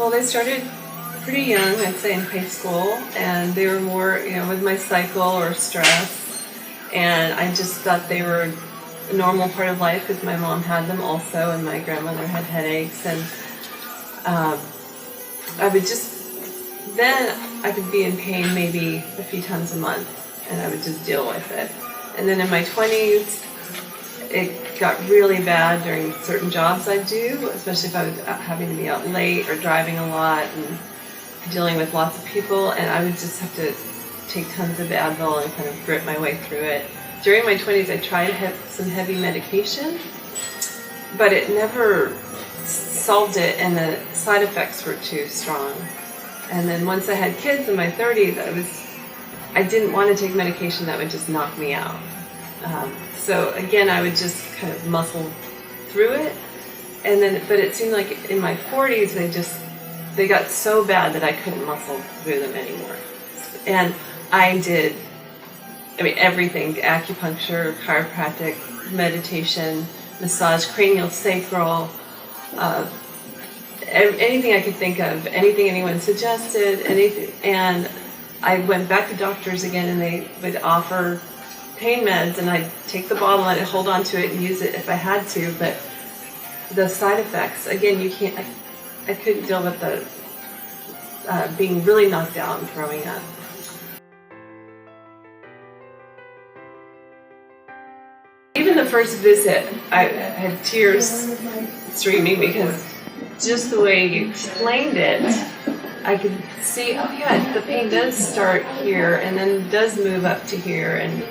Well, they started pretty young, I'd say in high school, and they were more, with my cycle or stress. And I just thought they were a normal part of life because my mom had them also, and my grandmother had headaches. And I would then I could be in pain maybe a few times a month, and I would just deal with it. And then in my 20s, it got really bad during certain jobs I do, especially if I was having to be out late or driving a lot and dealing with lots of people, and I would just have to take tons of Advil and kind of grit my way through it. During my 20s, I tried some heavy medication, but it never solved it, and the side effects were too strong. And then once I had kids in my 30s, I didn't want to take medication that would just knock me out. So again, I would just kind of muscle through it, but it seemed like in my 40s they got so bad that I couldn't muscle through them anymore. And I did, everything: acupuncture, chiropractic, meditation, massage, cranial sacral, anything I could think of, anything anyone suggested, anything. And I went back to doctors again, and they would offer pain meds, and I'd take the bottle and I'd hold on to it and use it if I had to. But the side effects, again, I couldn't deal with the being really knocked out and throwing up. Even the first visit, I had tears streaming because just the way you explained it, I could see, oh yeah, the pain does start here and then does move up to here, and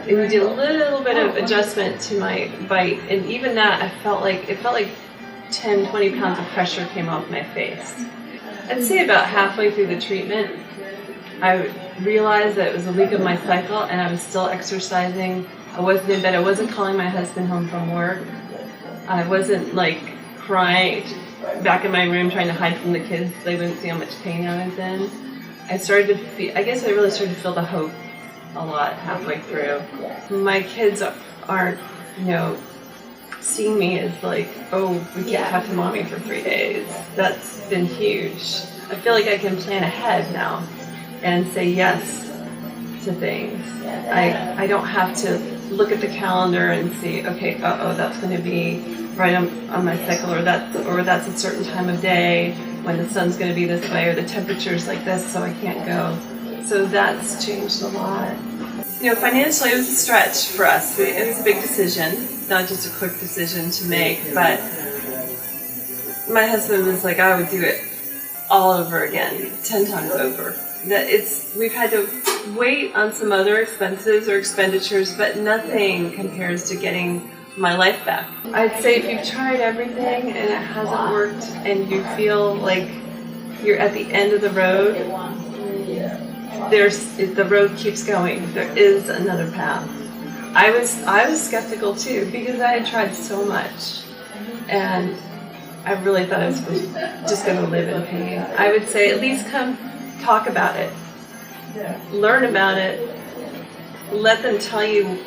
we did a little bit of adjustment to my bite, and even that, it felt like 10, 20 pounds of pressure came off my face. I'd say about halfway through the treatment, I realized that it was a week of my cycle, and I was still exercising. I wasn't in bed. I wasn't calling my husband home from work. I wasn't crying back in my room trying to hide from the kids so they wouldn't see how much pain I was in. I really started to feel the hope a lot halfway through. My kids aren't, seeing me as oh, we can't talk to mommy for 3 days. That's been huge. I feel like I can plan ahead now and say yes to things. I don't have to look at the calendar and see, okay, that's going to be right on my cycle, or that's a certain time of day when the sun's going to be this way, or the temperature's like this, so I can't go. So that's changed a lot. Financially, it was a stretch for us. It was a big decision, not just a quick decision to make, but my husband was like, I would do it all over again, 10 times over. We've had to wait on some other expenses or expenditures, but nothing compares to getting my life back. I'd say if you've tried everything and it hasn't worked and you feel like you're at the end of the road, the road keeps going. There is another path. I was skeptical too, because I had tried so much, and I really thought I was just going to live in pain. I would say at least come talk about it, learn about it, let them tell you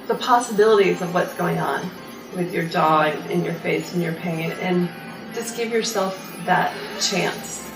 the possibilities of what's going on with your jaw and your face and your pain, and just give yourself that chance.